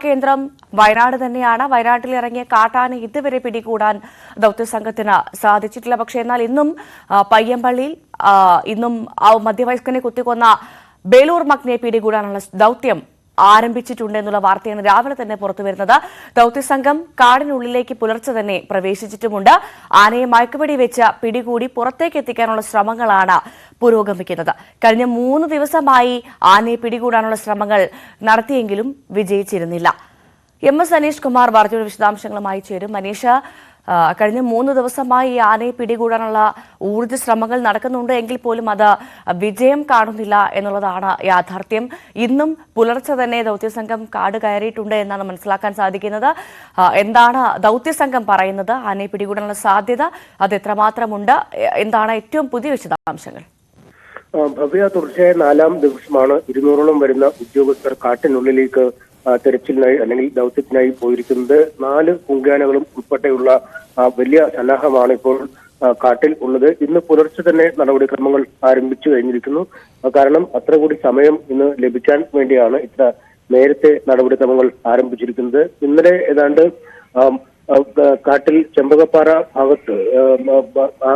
കേന്ദ്രം വയനാട് തന്നെയാണ്. വയനാട്ടിൽ ഇറങ്ങിയ കാട്ടാന ഇതുവരെ പിടികൂടാൻ ദൌത്യസംഘത്തിന് സാധിച്ചിട്ടില്ല. പക്ഷേ എന്നാൽ ഇന്നും പയ്യമ്പള്ളിയിൽ ഇന്നും മധ്യവയസ്കനെ കുത്തിക്കൊന്ന ബേലൂർ മഗ്നയെ പിടികൂടാനുള്ള ദൌത്യം ആരംഭിച്ചിട്ടുണ്ട് എന്നുള്ള വാർത്തയാണ് രാവിലെ തന്നെ പുറത്തുവരുന്നത്. ദൌത്യസംഘം കാടിനുള്ളിലേക്ക് പുലർച്ചെ തന്നെ പ്രവേശിച്ചിട്ടുമുണ്ട്. ആനയെ മയക്കുവെടി വെച്ച് പിടികൂടി പുറത്തേക്ക് എത്തിക്കാനുള്ള ശ്രമങ്ങളാണ് പുരോഗമിക്കുന്നത്. കഴിഞ്ഞ 3 ദിവസമായി ആനയെ പിടികൂടാനുള്ള ശ്രമങ്ങൾ നടത്തിയെങ്കിലും വിജയിച്ചിരുന്നില്ല. MS അനീഷ് കുമാർ വാർത്തയുടെ വിശദാംശങ്ങളുമായി ചേരും. മനീഷ, കഴിഞ്ഞ 3 ദിവസമായി ഈ ആനയെ പിടികൂടാനുള്ള ഊർജ്ജ ശ്രമങ്ങൾ നടക്കുന്നുണ്ട് എങ്കിൽ പോലും അത് വിജയം കാണുന്നില്ല എന്നുള്ളതാണ് യാഥാർത്ഥ്യം. ഇന്നും പുലർച്ചെ തന്നെ ദൌത്യസംഘം കാട് കയറിയിട്ടുണ്ട് എന്നാണ് മനസ്സിലാക്കാൻ സാധിക്കുന്നത്. എന്താണ് ദൌത്യസംഘം പറയുന്നത്? ആനയെ പിടികൂടാനുള്ള സാധ്യത അത് എത്രമാത്രമുണ്ട്? എന്താണ് ഏറ്റവും പുതിയ വിശദാംശങ്ങൾ? ഭവ്യ, തുടർച്ചയായ 4ാം ദിവസമാണ് 200ഓളം വരുന്ന ഉദ്യോഗസ്ഥർ കാട്ടിനുള്ളിലേക്ക് തെരച്ചിലിനായി അല്ലെങ്കിൽ ദൌത്യത്തിനായി പോയിരിക്കുന്നത്. 4 പൂങ്കാനകളും ഉൾപ്പെടെയുള്ള വലിയ സന്നാഹമാണ് ഇപ്പോൾ കാട്ടിൽ ഉള്ളത്. ഇന്ന് പുലർച്ചെ തന്നെ നടപടിക്രമങ്ങൾ ആരംഭിച്ചു കഴിഞ്ഞിരിക്കുന്നു. കാരണം അത്ര കൂടി സമയം ഇന്ന് ലഭിക്കാൻ വേണ്ടിയാണ് ഇത്ര നേരത്തെ നടപടിക്രമങ്ങൾ ആരംഭിച്ചിരിക്കുന്നത്. ഇന്നലെ ഏതാണ്ട് കാട്ടിൽ ചെമ്പകപ്പാറ ഭാഗത്ത്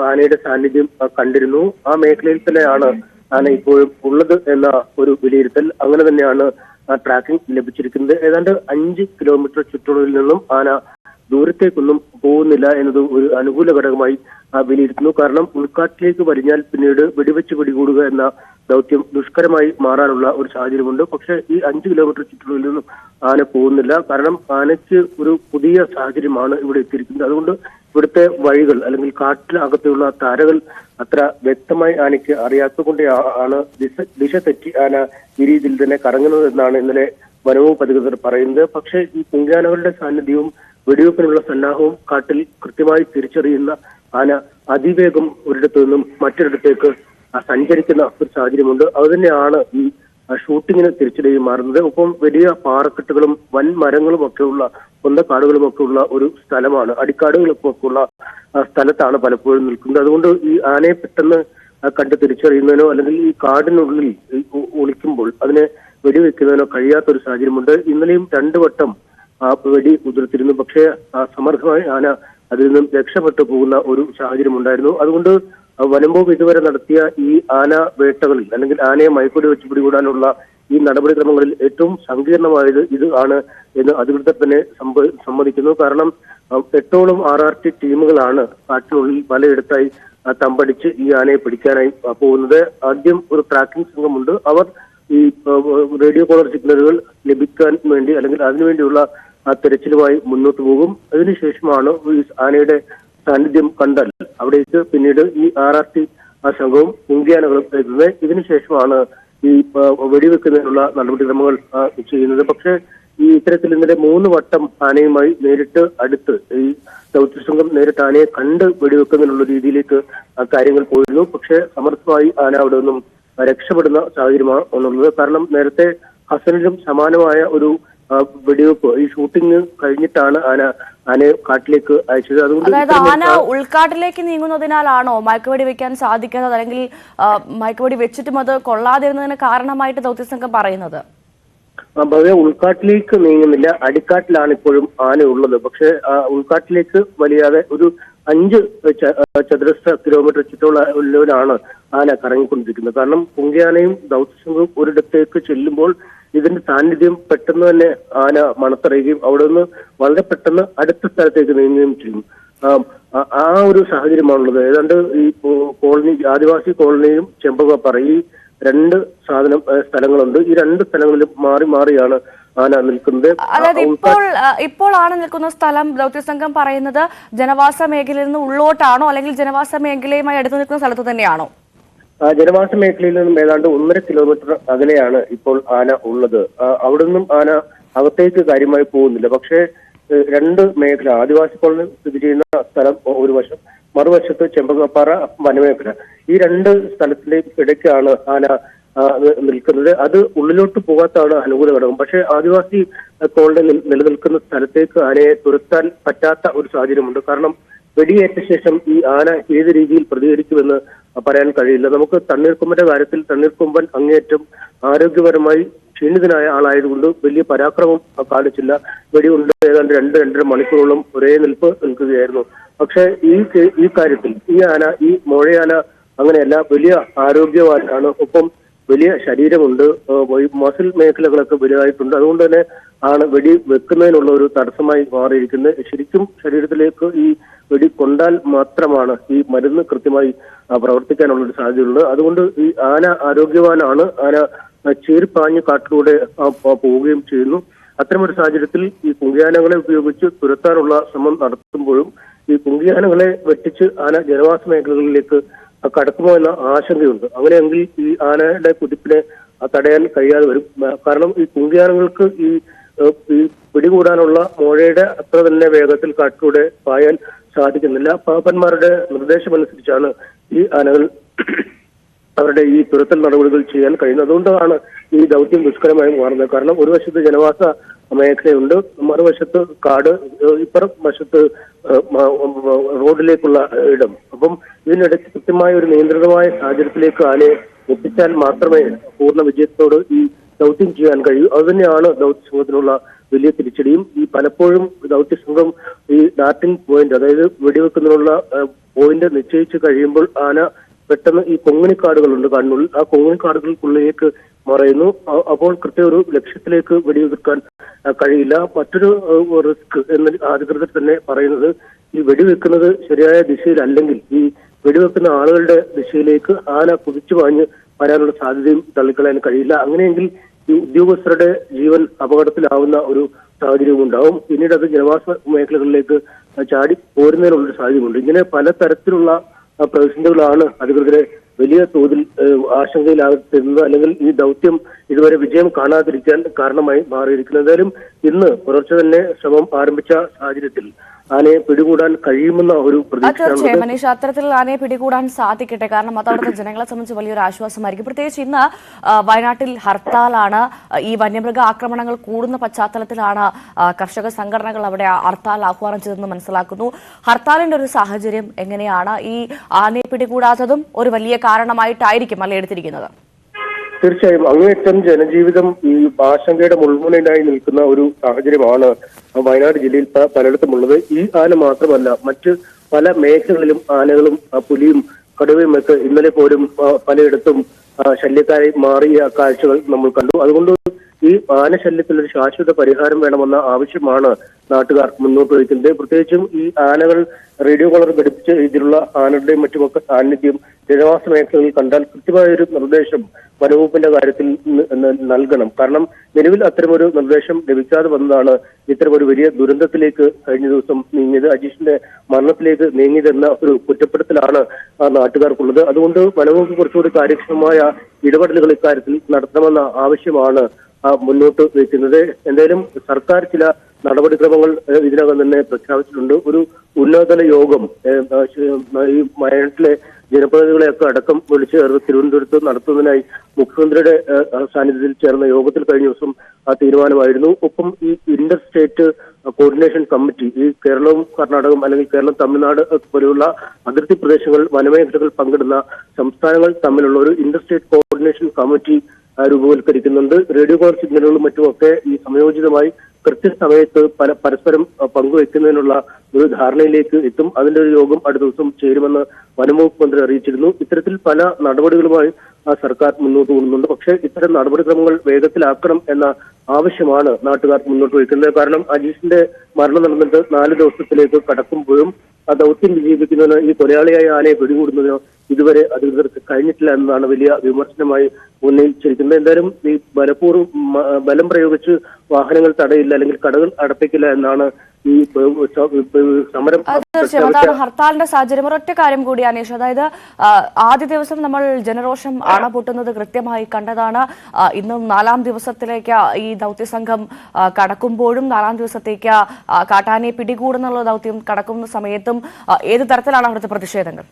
ആനയുടെ സാന്നിധ്യം കണ്ടിരുന്നു. ആ മേഖലയിൽ തന്നെയാണ് ആന ഇപ്പോഴും ഉള്ളത് എന്ന ഒരു വിലയിരുത്തൽ. അങ്ങനെ തന്നെയാണ് ട്രാക്കിംഗ് ലഭിച്ചിരിക്കുന്നത്. ഏതാണ്ട് 5 കിലോമീറ്റർ ചുറ്റളവിൽ നിന്നും ആന ദൂരത്തേക്കൊന്നും പോകുന്നില്ല എന്നത് ഒരു അനുകൂല ഘടകമായി വിലയിരുത്തുന്നു. കാരണം ഉൾക്കാട്ടിലേക്ക് വലിഞ്ഞാൽ പിന്നീട് വെടിവെച്ച് പിടികൂടുക എന്ന ദൗത്യം ദുഷ്കരമായി മാറാനുള്ള ഒരു സാഹചര്യമുണ്ട്. പക്ഷെ ഈ 5 കിലോമീറ്റർ ചുറ്റളവിൽ നിന്നും ആന പോകുന്നില്ല. കാരണം ആനയ്ക്ക് ഒരു പുതിയ സാഹചര്യമാണ് ഇവിടെ എത്തിയിരിക്കുന്നത്. അതുകൊണ്ട് ഇവിടുത്തെ വഴികൾ അല്ലെങ്കിൽ കാട്ടിനകത്തുള്ള താരകൾ അത്ര വ്യക്തമായി ആനയ്ക്ക് അറിയാത്തതുകൊണ്ട് ആണ് ദിശ തെറ്റി ആന ഈ രീതിയിൽ തന്നെ കറങ്ങുന്നത് എന്നാണ് ഇന്നലെ വനവകുപ്പ് അധികൃതർ പറയുന്നത്. പക്ഷേ ഈ പുങ്കാനകളുടെ സാന്നിധ്യവും വെടിവെപ്പിനുള്ള സന്നാഹവും കാട്ടിൽ കൃത്യമായി തിരിച്ചറിയുന്ന ആന അതിവേഗം ഒരിടത്തു നിന്നും മറ്റൊരിടത്തേക്ക് സഞ്ചരിക്കുന്ന ഒരു സാഹചര്യമുണ്ട്. അതുതന്നെയാണ് ഈ ഷൂട്ടിങ്ങിന് തിരിച്ചടിയായി മാറുന്നത്. ഒപ്പം വലിയ പാറക്കെട്ടുകളും വൻ മരങ്ങളും ഒക്കെയുള്ള പൊന്തക്കാടുകളും ഒക്കെ ഉള്ള ഒരു സ്ഥലമാണ്. അടിക്കാടുകളൊക്കെ ഉള്ള സ്ഥലത്താണ് പലപ്പോഴും നിൽക്കുന്നത്. അതുകൊണ്ട് ഈ ആനയെ പെട്ടെന്ന് കണ്ട് തിരിച്ചറിയുന്നതിനോ അല്ലെങ്കിൽ ഈ കാടിനുള്ളിൽ ഒളിക്കുമ്പോൾ അതിനെ വെടിവെക്കുന്നതിനോ കഴിയാത്തൊരു സാഹചര്യമുണ്ട്. ഇന്നലെയും 2 വട്ടം വെടി ഉതിർത്തിരുന്നു. പക്ഷേ സമർത്ഥമായി ആന അതിൽ നിന്നും രക്ഷപ്പെട്ടു പോകുന്ന ഒരു സാഹചര്യം ഉണ്ടായിരുന്നു. അതുകൊണ്ട് വനംവകുപ്പ് ഇതുവരെ നടത്തിയ ഈ ആന വേട്ടകളിൽ അല്ലെങ്കിൽ ആനയെ മയക്കുവെടി വെച്ച് പിടികൂടാനുള്ള ഈ നടപടിക്രമങ്ങളിൽ ഏറ്റവും സങ്കീർണമായത് ഇത് ആണ് എന്ന് അധികൃതർ തന്നെ സമ്മതിക്കുന്നു. കാരണം 8ഓളം RRT ടീമുകളാണ് കാട്ടിനുള്ളിൽ പലയിടത്തായി തമ്പടിച്ച് ഈ ആനയെ പിടിക്കാനായി പോകുന്നത്. ആദ്യം ഒരു ട്രാക്കിംഗ് സംഘമുണ്ട്. അവർ ഈ റേഡിയോ കോളർ സിഗ്നലുകൾ ലഭിക്കാൻ വേണ്ടി അല്ലെങ്കിൽ അതിനുവേണ്ടിയുള്ള തെരച്ചിലുമായി മുന്നോട്ട് പോകും. അതിനുശേഷമാണ് ഈ ആനയുടെ സാന്നിധ്യം കണ്ടാൽ അവിടേക്ക് പിന്നീട് ഈ RRT സംഘവും മുൻകയാനകളും എത്തുന്നത്. ഇതിനുശേഷമാണ് ഈ വെടിവെക്കുന്നതിനുള്ള നടപടിക്രമങ്ങൾ ചെയ്യുന്നത്. പക്ഷേ ഈ ഇത്തരത്തിൽ ഇന്നലെ 3 വട്ടം ആനയുമായി നേരിട്ട് അടുത്ത് ഈ ദൗത്യസംഘം നേരിട്ട് ആനയെ കണ്ട് വെടിവെക്കുന്നതിനുള്ള രീതിയിലേക്ക് കാര്യങ്ങൾ പോയിരുന്നു. പക്ഷേ സമർത്ഥമായി ആന അവിടെ നിന്നും രക്ഷപ്പെടുന്ന സാഹചര്യമാണ് ഒന്നുള്ളത്. കാരണം നേരത്തെ ഹസനിലും സമാനമായ ഒരു വെടിവെപ്പ് ഈ ഷൂട്ടിംഗ് കഴിഞ്ഞിട്ടാണ് ആനയെ കാട്ടിലേക്ക് അയച്ചത്. അതുകൊണ്ട് ആന ഉൾക്കാട്ടിലേക്ക് നീങ്ങുന്നതിനാലാണോ മയക്കുവെടി വെക്കാൻ സാധിക്കാത്തത്, അല്ലെങ്കിൽ മയക്കുവെടി വെച്ചിട്ടും അത് കൊള്ളാതിരുന്നതിന് കാരണമായിട്ട് ദൗത്യസംഘം പറയുന്നത്? ഭവ്യ, ഉൾക്കാട്ടിലേക്ക് നീങ്ങുന്നില്ല. അടിക്കാട്ടിലാണ് ഇപ്പോഴും ആന ഉള്ളത്. പക്ഷെ ഉൾക്കാട്ടിലേക്ക് വലിയാതെ ഒരു 5 ചതുരശ്ര കിലോമീറ്റർ ചുറ്റളവിലാണ് ആന കറങ്ങിക്കൊണ്ടിരിക്കുന്നത്. കാരണം പുങ്കയാനയും ദൗത്യസംഘവും ഒരിടത്തേക്ക് ചെല്ലുമ്പോൾ ഇതിന്റെ സാന്നിധ്യം പെട്ടെന്ന് തന്നെ ആന മണത്തറിയുകയും അവിടെ നിന്ന് വളരെ പെട്ടെന്ന് അടുത്ത സ്ഥലത്തേക്ക് നീങ്ങുകയും ചെയ്യും. ആ ഒരു സാഹചര്യമാണുള്ളത്. ഏതാണ്ട് ഈ കോളനി, ആദിവാസി കോളനിയും ചെമ്പകപ്പാറ, ഈ 2 സ്ഥലങ്ങളുണ്ട്. ഈ 2 സ്ഥലങ്ങളിലും മാറി മാറിയാണ് ആന നിൽക്കുന്നത്. അതായത് ഇപ്പോൾ ആന നിൽക്കുന്ന സ്ഥലം ദൗത്യസംഘം പറയുന്നത് ജനവാസ മേഖലയിൽ നിന്ന് ഉള്ളോട്ടാണോ, അല്ലെങ്കിൽ ജനവാസ മേഖലയുമായി അടുത്ത് നിൽക്കുന്ന സ്ഥലത്ത് തന്നെയാണോ? ജനവാസ മേഖലയിൽ നിന്നും ഏതാണ്ട് 1.5 കിലോമീറ്റർ അകലെയാണ് ഇപ്പോൾ ആന ഉള്ളത്. അവിടെ നിന്നും ആന അകത്തേക്ക് കാര്യമായി പോകുന്നില്ല. പക്ഷേ 2 മേഖല, ആദിവാസി കോളനി സ്ഥിതി ചെയ്യുന്ന സ്ഥലം ഒരു വശം, മറുവശത്ത് ചെമ്പകപ്പാറ വനമേഖല, ഈ 2 സ്ഥലത്തിന്റെ ഇടയ്ക്കാണ് ആന നിൽക്കുന്നത്. അത് ഉള്ളിലോട്ട് പോകാത്തതാണ് അനുകൂല ഘടകം. പക്ഷേ ആദിവാസി കോളനി നിലനിൽക്കുന്ന സ്ഥലത്തേക്ക് ആനയെ തുരത്താൻ പറ്റാത്ത ഒരു സാഹചര്യമുണ്ട്. കാരണം വെടിയേറ്റ ശേഷം ഈ ആന ഏത് രീതിയിൽ പ്രതികരിക്കുമെന്ന് പറയാൻ കഴിയില്ല. നമുക്ക് തണ്ണീർക്കൊമ്പന്റെ കാര്യത്തിൽ തണ്ണീർക്കൊമ്പൻ അങ്ങേയറ്റം ആരോഗ്യപരമായി ക്ഷീണിതനായ ആളായതുകൊണ്ട് വലിയ പരാക്രമം കാണിച്ചില്ല. വെടികൊണ്ട് ഏതാണ്ട് 2-2.5 മണിക്കൂറോളം ഒരേ നിൽക്കുകയായിരുന്നു. പക്ഷേ ഈ കാര്യത്തിൽ ഈ മോഴയാന അങ്ങനെയല്ല, വലിയ ആരോഗ്യവാനാണ്. ഒപ്പം വലിയ ശരീരമുണ്ട്, മസിൽ മേഖലകളൊക്കെ വലുതായിട്ടുണ്ട്. അതുകൊണ്ട് തന്നെ ആണ് വെടി വെക്കുന്നതിനുള്ള ഒരു തടസ്സമായി മാറിയിരിക്കുന്നത്. ശരിക്കും ശരീരത്തിലേക്ക് ഈ വെടി കൊണ്ടാൽ മാത്രമാണ് ഈ മരുന്ന് കൃത്യമായി പ്രവർത്തിക്കാനുള്ള ഒരു സാധ്യതയുള്ളത്. അതുകൊണ്ട് ഈ ആന ആരോഗ്യവാനാണ്. ആന ചീറിപ്പാഞ്ഞ് കാട്ടിലൂടെ പോവുകയും ചെയ്യുന്നു. അത്തരമൊരു സാഹചര്യത്തിൽ ഈ കുങ്കിയാനകളെ ഉപയോഗിച്ച് തുരത്താനുള്ള ശ്രമം നടത്തുമ്പോഴും ഈ കുങ്കിയാനകളെ വെട്ടിച്ച് ആന ജനവാസ മേഖലകളിലേക്ക് കടക്കുമോ എന്ന ആശങ്കയുണ്ട്. അങ്ങനെയെങ്കിൽ ഈ ആനയുടെ കുതിപ്പിനെ തടയാൻ കഴിയാതെ വരും. കാരണം ഈ കുങ്കിയാനകൾക്ക് ഈ പിടികൂടാനുള്ള മോഴയുടെ അത്ര തന്നെ വേഗത്തിൽ കാട്ടിലൂടെ പായാൻ സാധിക്കുന്നില്ല. പാപ്പന്മാരുടെ നിർദ്ദേശമനുസരിച്ചാണ് ഈ ആനകൾ അവരുടെ ഈ തുരത്തൽ നടപടികൾ ചെയ്യാൻ കഴിയുന്നത്. അതുകൊണ്ടാണ് ഈ ദൗത്യം ദുഷ്കരമായി മാറുന്നത്. കാരണം ഒരു വശത്ത് ജനവാസ മേഖലയുണ്ട്, മറുവശത്ത് കാട്, ഇപ്പുറം വശത്ത് റോഡിലേക്കുള്ള ഇടം. അപ്പം ഇതിനിടയ്ക്ക് കൃത്യമായ ഒരു നിയന്ത്രിതമായ സാഹചര്യത്തിലേക്ക് ആനയെ എത്തിച്ചാൽ മാത്രമേ പൂർണ്ണ വിജയത്തോട് ഈ ദൗത്യം ചെയ്യാൻ കഴിയൂ. അതുതന്നെയാണ് ദൗത്യസംഘത്തിനുള്ള വലിയ തിരിച്ചടിയും. ഈ പലപ്പോഴും ദൗത്യസംഘം ഈ ഡാർട്ടിംഗ് പോയിന്റ്, അതായത് വെടിവെക്കുന്നതിനുള്ള പോയിന്റ് നിശ്ചയിച്ച് കഴിയുമ്പോൾ ആന പെട്ടെന്ന് ഈ കൊങ്ങിണിക്കാടുകളുണ്ട് കണ്ണുള്ളിൽ, ആ കൊങ്ങിണിക്കാടുകൾക്കുള്ളിലേക്ക് മറയുന്നു. അപ്പോൾ കൃത്യ ഒരു ലക്ഷ്യത്തിലേക്ക് വെടിവെക്കാൻ കഴിയില്ല. മറ്റൊരു റിസ്ക് എന്ന് അധികൃതർ തന്നെ പറയുന്നത്, ഈ വെടിവെക്കുന്നത് ശരിയായ ദിശയിലല്ലെങ്കിൽ ഈ വെടിവെക്കുന്ന ആളുകളുടെ ദിശയിലേക്ക് ആന കുതിച്ചു പാഞ്ഞ് വരാനുള്ള സാധ്യതയും തള്ളിക്കളയാൻ കഴിയില്ല. അങ്ങനെയെങ്കിൽ ഈ ഉദ്യോഗസ്ഥരുടെ ജീവൻ അപകടത്തിലാവുന്ന ഒരു സാഹചര്യവും ഉണ്ടാവും. പിന്നീട് അത് ജനവാസ മേഖലകളിലേക്ക് ചാടി പോരുന്നതിനുള്ളൊരു സാഹചര്യമുണ്ട്. ഇങ്ങനെ പലതരത്തിലുള്ള പ്രതിസന്ധികളാണ് അധികൃതരെ വലിയ തോതിൽ ആശങ്കയിലാകുന്നത്, അല്ലെങ്കിൽ ഈ ദൗത്യം ഇതുവരെ വിജയം കാണാതിരിക്കാൻ കാരണമായി മാറിയിരിക്കുന്നത്. എന്തായാലും ഇന്ന് പുലർച്ചെ തന്നെ ശ്രമം ആരംഭിച്ച സാഹചര്യത്തിൽ ആനയെ പിടികൂടാൻ കഴിയുമെന്ന ഒരു പ്രതീക്ഷ. മനീഷ്, അത്തരത്തിൽ ആനയെ പിടികൂടാൻ സാധിക്കട്ടെ. കാരണം അത് അവിടുത്തെ ജനങ്ങളെ സംബന്ധിച്ച് വലിയൊരു ആശ്വാസമായിരിക്കും. പ്രത്യേകിച്ച് ഇന്ന് വയനാട്ടിൽ ഹർത്താലാണ്. ഈ വന്യമൃഗ ആക്രമണങ്ങൾ കൂടുന്ന പശ്ചാത്തലത്തിലാണ് കർഷക സംഘടനകൾ അവിടെ ഹർത്താൽ ആഹ്വാനം ചെയ്തതെന്ന് മനസ്സിലാക്കുന്നു. ഹർത്താലിന്റെ ഒരു സാഹചര്യം എങ്ങനെയാണ്? ഈ ആനയെ പിടികൂടാത്തതും ഒരു വലിയ കാരണമായിട്ടായിരിക്കും അല്ലെ എടുത്തിരിക്കുന്നത്? തീർച്ചയായും അങ്ങേയറ്റം ജനജീവിതം ഈ ആശങ്കയുടെ മുൾമുനയിലായി നിൽക്കുന്ന ഒരു സാഹചര്യമാണ് വയനാട് ജില്ലയിൽ പലയിടത്തുമുള്ളത്. ഈ ആന മാത്രമല്ല, മറ്റ് പല മേഖലകളിലും ആനകളും പുലിയും കടുവയും ഒക്കെ ഇന്നലെ പോലും പലയിടത്തും ശല്യക്കാരായി മാറിയ കാഴ്ചകൾ നമ്മൾ കണ്ടു. അതുകൊണ്ട് ഈ ആനശല്യത്തിൽ ഒരു ശാശ്വത പരിഹാരം വേണമെന്ന ആവശ്യമാണ് നാട്ടുകാർ മുന്നോട്ട് വയ്ക്കുന്നത്. പ്രത്യേകിച്ചും ഈ ആനകൾ റേഡിയോ കോളർ ഘടിപ്പിച്ച രീതിയിലുള്ള ആനകളുടെയും മറ്റുമൊക്കെ സാന്നിധ്യം ജനവാസ മേഖലകളിൽ കണ്ടാൽ കൃത്യമായ ഒരു നിർദ്ദേശം വനവകുപ്പിന്റെ കാര്യത്തിൽ നൽകണം. കാരണം നിലവിൽ അത്തരമൊരു നിർദ്ദേശം ലഭിക്കാതെ വന്നതാണ് ഇത്തരമൊരു വലിയ ദുരന്തത്തിലേക്ക് കഴിഞ്ഞ ദിവസം നീങ്ങിയത്, അജീഷിന്റെ മരണത്തിലേക്ക് നീങ്ങിയതെന്ന ഒരു കുറ്റപ്പെടുത്തലാണ് നാട്ടുകാർക്കുള്ളത്. അതുകൊണ്ട് വനവകുപ്പ് കുറച്ചുകൂടി കാര്യക്ഷമമായ ഇടപെടലുകൾ ഇക്കാര്യത്തിൽ നടത്തണമെന്ന ആവശ്യമാണ് മുന്നോട്ട് വയ്ക്കുന്നത്. എന്തായാലും സർക്കാർ ചില നടപടിക്രമങ്ങൾ ഇതിനകം തന്നെ പ്രഖ്യാപിച്ചിട്ടുണ്ട്. ഒരു ഉന്നതതല യോഗം ഈ വയനാട്ടിലെ ജനപ്രതിനിധികളെയൊക്കെ അടക്കം വിളിച്ചു ചേർന്ന് തിരുവനന്തപുരത്ത് നടത്തുന്നതിനായി മുഖ്യമന്ത്രിയുടെ സാന്നിധ്യത്തിൽ ചേർന്ന യോഗത്തിൽ കഴിഞ്ഞ ദിവസം തീരുമാനമായിരുന്നു. ഒപ്പം ഈ ഇന്റർ സ്റ്റേറ്റ് കോർഡിനേഷൻ കമ്മിറ്റി, ഈ കേരളവും കർണാടകവും അല്ലെങ്കിൽ കേരളം തമിഴ്നാട് പോലെയുള്ള അതിർത്തി പ്രദേശങ്ങൾ വനമേഖലകൾ പങ്കിടുന്ന സംസ്ഥാനങ്ങൾ തമ്മിലുള്ള ഒരു ഇന്റർ സ്റ്റേറ്റ് കോർഡിനേഷൻ കമ്മിറ്റി രൂപവൽക്കരിക്കുന്നുണ്ട്. റേഡിയോ കോൾ സിഗ്നലുകളും മറ്റുമൊക്കെ ഈ സമയോചിതമായി കൃത്യസമയത്ത് പരസ്പരം പങ്കുവെക്കുന്നതിനുള്ള ഒരു ധാരണയിലേക്ക് എത്തും. അതിന്റെ ഒരു യോഗം അടുത്ത ദിവസം ചേരുമെന്ന് വനംവകുപ്പ് മന്ത്രി അറിയിച്ചിരുന്നു. ഇത്തരത്തിൽ പല നടപടികളുമായി സർക്കാർ മുന്നോട്ട് പോകുന്നുണ്ട്. പക്ഷേ ഇത്തരം നടപടിക്രമങ്ങൾ വേഗത്തിലാക്കണം എന്ന ആവശ്യമാണ് നാട്ടുകാർ മുന്നോട്ട് വയ്ക്കുന്നത്. കാരണം അജീഷിന്റെ മരണം നടന്നിട്ട് 4 ദിവസത്തിലേക്ക് കടക്കുമ്പോഴും ആ ദൗത്യം വിജയിപ്പിക്കുന്നതിന് ഈ കൊലയാളിയായ ആനയെ പിടികൂടുന്നതിനോ ഇതുവരെ അധികൃതർക്ക് കഴിഞ്ഞിട്ടില്ല എന്നതാണ് വലിയ വിമർശനമായി ഉന്നയിച്ചിരിക്കുന്നത്. എന്തായാലും ഈ ബലം പ്രയോഗിച്ച് വാഹനങ്ങൾ തടയില്ല അല്ലെങ്കിൽ കടകൾ അടപ്പിക്കില്ല എന്നാണ് ഈ സമരം. തീർച്ചയായും അതാണ് ഹർത്താലിന്റെ സാഹചര്യം. ഒരൊറ്റ കാര്യം കൂടി അനീഷ്, അതായത് ആദ്യ ദിവസം നമ്മൾ ജനരോഷം അണപൊട്ടുന്നത് കൃത്യമായി കണ്ടതാണ്. ഇന്നും 4ാം ദിവസത്തിലേക്ക് ഈ ദൗത്യസംഘം കടക്കുമ്പോഴും 4ാം ദിവസത്തേക്ക് കാട്ടാനയെ പിടികൂടുന്നുള്ള ദൗത്യം കടക്കുന്ന സമയത്തും ഏത് തരത്തിലാണ് അവിടുത്തെ പ്രതിഷേധങ്ങൾ?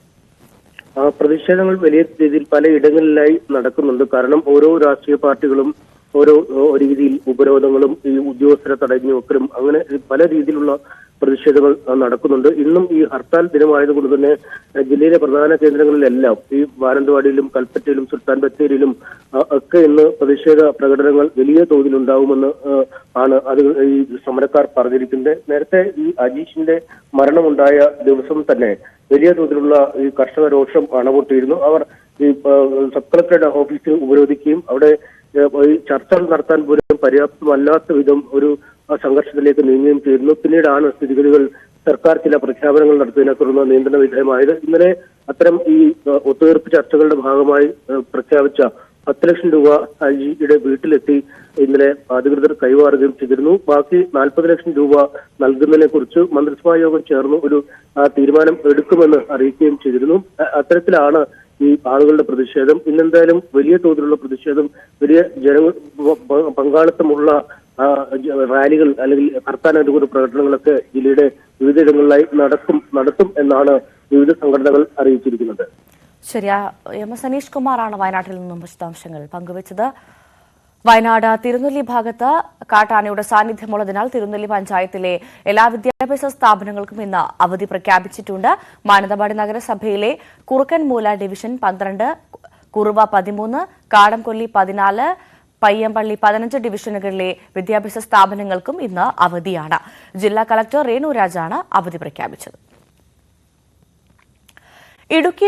പ്രതിഷേധങ്ങൾ വലിയ രീതിയിൽ പലയിടങ്ങളിലായി നടക്കുന്നുണ്ട്. കാരണം ഓരോ രാഷ്ട്രീയ പാർട്ടികളും ഓരോ രീതിയിൽ ഉപരോധങ്ങളും ഈ ഉദ്യോഗസ്ഥരെ തടഞ്ഞു വെക്കലും അങ്ങനെ പല രീതിയിലുള്ള പ്രതിഷേധങ്ങൾ നടക്കുന്നുണ്ട്. ഇന്നും ഈ ഹർത്താൽ ദിനമായതുകൊണ്ട് തന്നെ ജില്ലയിലെ പ്രധാന കേന്ദ്രങ്ങളിലെല്ലാം ഈ മാനന്തവാടിയിലും കൽപ്പറ്റയിലും സുൽത്താൻ ബത്തേരിയിലും ഒക്കെ ഇന്ന് പ്രതിഷേധ പ്രകടനങ്ങൾ വലിയ തോതിലുണ്ടാവുമെന്ന് ആണ് അത് ഈ സമരക്കാർ പറഞ്ഞിരിക്കുന്നത്. നേരത്തെ ഈ അജീഷിന്റെ മരണമുണ്ടായ ദിവസം തന്നെ വലിയ തോതിലുള്ള ഈ കർഷക രോഷം അണപൊട്ടിയിരുന്നു. അവർ ഈ സബ് കളക്ടറുടെ ഓഫീസിൽ ഉപരോധിക്കുകയും അവിടെ ഈ ചർച്ചകൾ നടത്താൻ പോലും പര്യാപ്തമല്ലാത്ത വിധം ഒരു സംഘർഷത്തിലേക്ക് നീങ്ങുകയും ചെയ്തിരുന്നു. പിന്നീടാണ് സ്ഥിതിഗതികൾ സർക്കാർ ചില പ്രഖ്യാപനങ്ങൾ നടത്തിയതിനെ തുടർന്ന് നിയന്ത്രണ വിധേയമായത്. ഇന്നലെ അത്തരം ഈ ഒത്തുതീർപ്പ് ചർച്ചകളുടെ ഭാഗമായി പ്രഖ്യാപിച്ച 10 ലക്ഷം രൂപ അജിയുടെ വീട്ടിലെത്തി ഇന്നലെ അധികൃതർ കൈമാറുകയും ചെയ്തിരുന്നു. ബാക്കി 40 ലക്ഷം രൂപ നൽകുന്നതിനെ കുറിച്ച് മന്ത്രിസഭാ യോഗം ചേർന്ന് ഒരു തീരുമാനം എടുക്കുമെന്ന് അറിയിക്കുകയും ചെയ്തിരുന്നു. അത്തരത്തിലാണ് ഈ ആളുകളുടെ പ്രതിഷേധം. ഇന്നെന്തായാലും വലിയ തോതിലുള്ള പ്രതിഷേധം, വലിയ പങ്കാളിത്തമുള്ള റാലികൾ അല്ലെങ്കിൽ ഹർത്താനനുകൂല പ്രകടനങ്ങളൊക്കെ ജില്ലയുടെ വിവിധയിടങ്ങളിലായി നടത്തും എന്നാണ് വിവിധ സംഘടനകൾ അറിയിച്ചിരിക്കുന്നത്. ശരിയാ. എം എസ് അനീഷ് കുമാറാണ് വയനാട്ടിൽ നിന്നും വിശദാംശങ്ങൾ പങ്കുവച്ചത്. വയനാട് തിരുനെല്ലി ഭാഗത്ത് കാട്ടാനയുടെ സാന്നിധ്യമുള്ളതിനാൽ തിരുനെല്ലി പഞ്ചായത്തിലെ എല്ലാ വിദ്യാഭ്യാസ സ്ഥാപനങ്ങൾക്കും ഇന്ന് അവധി പ്രഖ്യാപിച്ചിട്ടുണ്ട്. മാനന്തവാടി നഗരസഭയിലെ കുറുക്കൻമൂല ഡിവിഷൻ 12, കുറുവ 13, കാടംകൊല്ലി 14, പയ്യമ്പള്ളി 15 ഡിവിഷനുകളിലെ വിദ്യാഭ്യാസ സ്ഥാപനങ്ങൾക്കും ഇന്ന് അവധിയാണ്. ജില്ലാ കളക്ടർ രേണു രാജാണ് അവധി പ്രഖ്യാപിച്ചത്. ഇടുക്കി